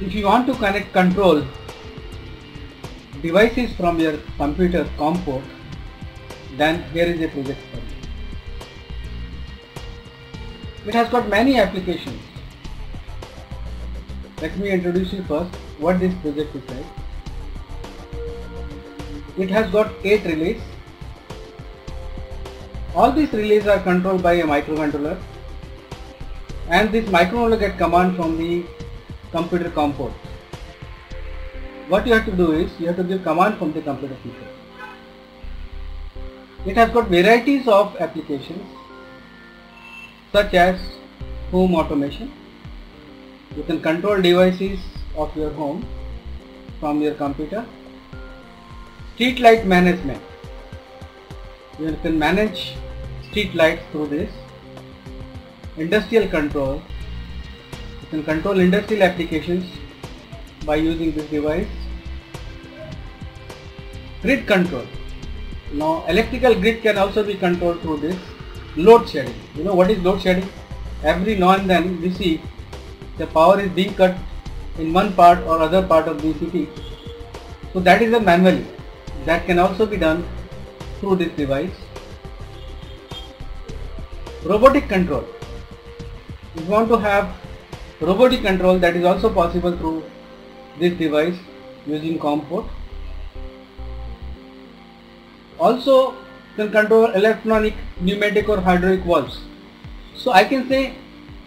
If you want to control devices from your computer COM port, then here is a project for you. It has got many applications. Let me introduce you first what this project is like. It has got 8 relays. All these relays are controlled by a microcontroller, and this microcontroller gets command from the computer COM port. What you have to do is you have to give command from the computer keypad. It has got varieties of applications such as home automation. You can control devices of your home from your computer. Street light management. You can manage street lights through this. Industrial control. You can control industrial applications by using this device. Grid control. Now electrical grid can also be controlled through this. Load shedding. You know what is load shedding? Every now and then we see the power is being cut in one part or other part of the city. So that is a manually. That can also be done through this device. Robotic control. If you want to have robotic control, that is also possible through this device using COM port. Also can control electronic, pneumatic or hydraulic valves. So I can say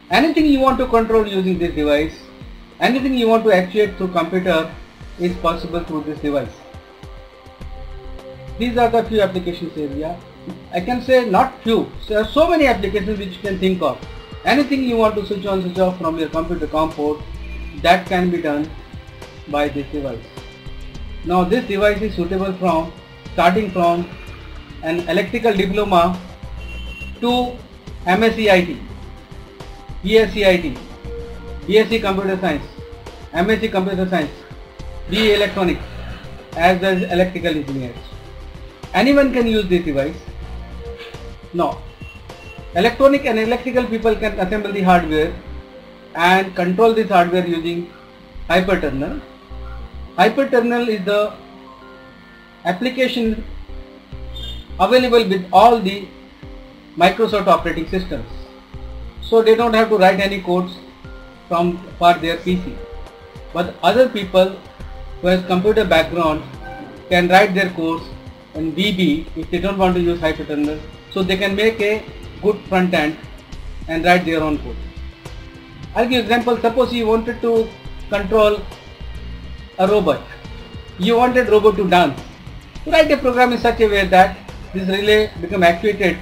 anything you want to control using this device, anything you want to actuate through computer is possible through this device. These are the few applications area. I can say not few, there are so many applications which you can think of. Anything you want to switch on, switch off from your computer COM port, that can be done by this device. Now this device is suitable from starting from an electrical diploma to MSc IT, BSc IT, BSc Computer Science, MSc Computer Science, BE Electronics, as well as electrical engineers. Anyone can use this device. Now, electronic and electrical people can assemble the hardware and control this hardware using hyperterminal. Hyperterminal is the application available with all the Microsoft operating systems. So they don't have to write any codes for their PC. But other people who has computer background can write their codes in VB if they don't want to use hyperterminal. So they can make a good front end and write their own code. I'll give example. Suppose you wanted to control a robot. You wanted robot to dance. Write a program in such a way that this relay become actuated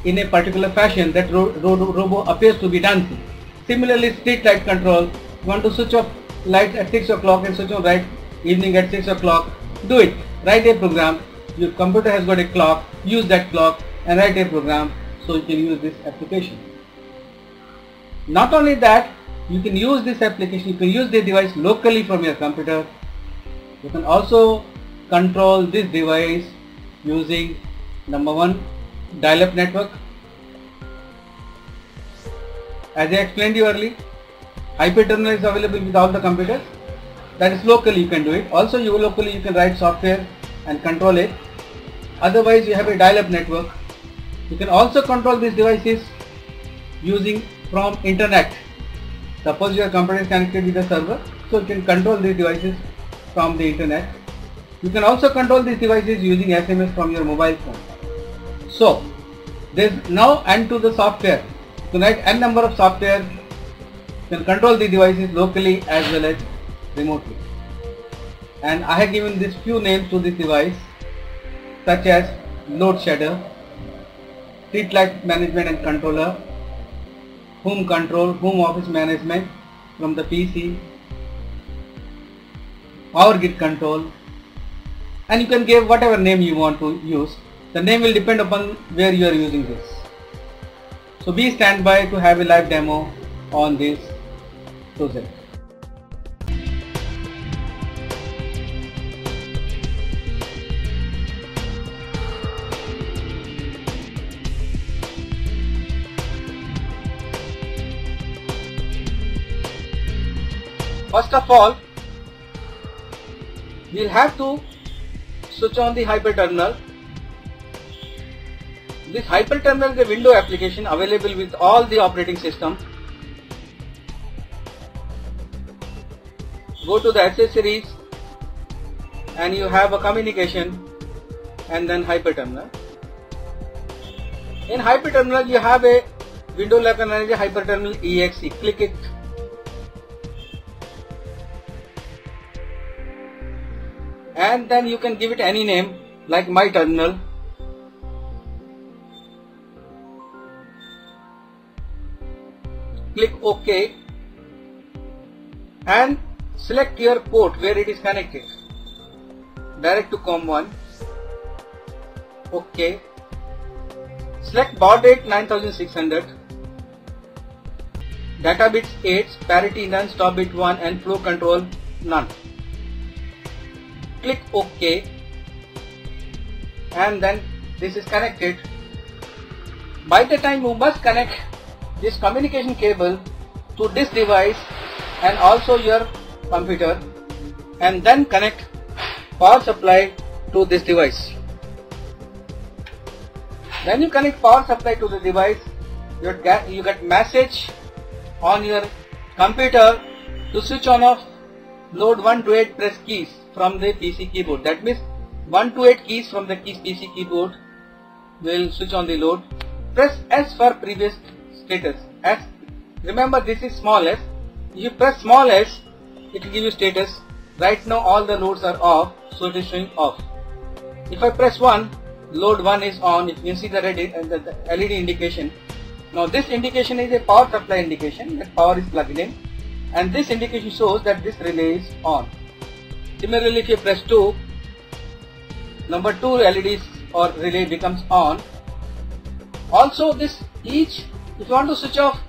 in a particular fashion that robot appears to be dancing. Similarly, street light control. You want to switch off lights at 6 o'clock and switch on right evening at 6 o'clock. Do it. Write a program. Your computer has got a clock. Use that clock and write a program so you can use this application. Not only that, you can use this application, you can use the device locally from your computer. You can also control this device using number 1, dial-up network. As I explained you earlier, hyperterminal is available with all the computers. That is locally you can do it. Also locally you can write software and control it. Otherwise you have a dial-up network. You can also control these devices using from internet. Suppose your computer is connected with a server, so you can control these devices from the internet. You can also control these devices using SMS from your mobile phone. So there is now end to the software. You can write n number of software. You can control the devices locally as well as remotely. And I have given these few names to this device, such as load shedder, street light management and controller, home control, home office management from the PC, power grid control, and you can give whatever name you want to use. The name will depend upon where you are using this. So be standby to have a live demo on this project. First of all, we'll have to switch on the hyper terminal. This hyper terminal is a window application available with all the operating system. Go to the accessories and you have a communication and then hyper terminal. In hyper terminal you have a window like a hyper terminal exe. Click it. And then you can give it any name like my terminal. Click OK and select your port where it is connected. Direct to COM1. OK. Select baud rate 9600. Data bits 8, parity none, stop bit 1 and flow control none. Click OK and then this is connected. By the time you must connect this communication cable to this device and also your computer and then connect power supply to this device. When you connect power supply to the device, you get message on your computer to switch on off load 1 to 8 press keys from the PC keyboard. That means 1 to 8 keys from the PC keyboard will switch on the load. Press S for previous status. S. Remember this is small s. If you press small s, it will give you status. Right now all the loads are off, so it is showing off. If I press 1, load 1 is on. You can see the red the LED indication. Now this indication is a power supply indication that power is plugged in, and this indication shows that this relay is on. Similarly, if you press 2, number 2 LEDs or relay becomes on. Also this if you want to switch off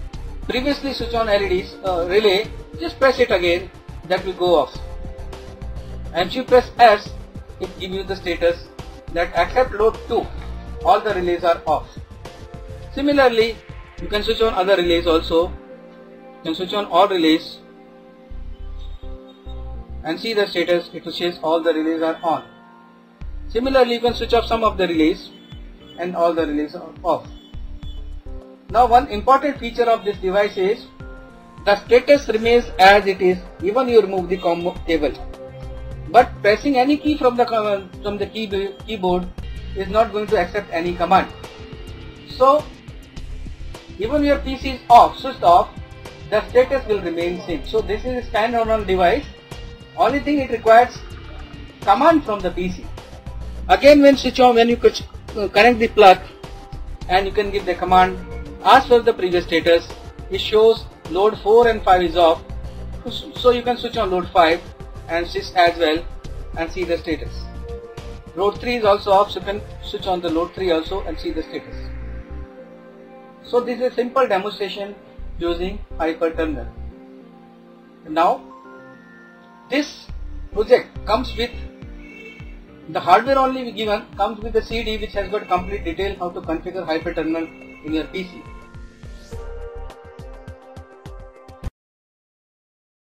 previously switch on LEDs relay, just press it again, that will go off. And if you press S, it gives you the status that except load 2, all the relays are off. Similarly, you can switch on other relays also. You can switch on all relays and see the status, it will show all the relays are on. Similarly, you can switch off some of the relays and all the relays are off. Now one important feature of this device is the status remains as it is even you remove the cable. But pressing any key from the keyboard is not going to accept any command. So even your PC is off, switched off, the status will remain same. So this is a standalone device. Only thing it requires command from the PC. Again, when switch on, when you connect the plug and you can give the command as per the previous status, it shows load 4 and 5 is off. So you can switch on load 5 and switch as well and see the status. Load 3 is also off, so you can switch on the load 3 also and see the status. So this is a simple demonstration using hyper terminal. Now this project comes with the hardware only given, comes with the CD which has got complete detail how to configure hyper terminal in your PC.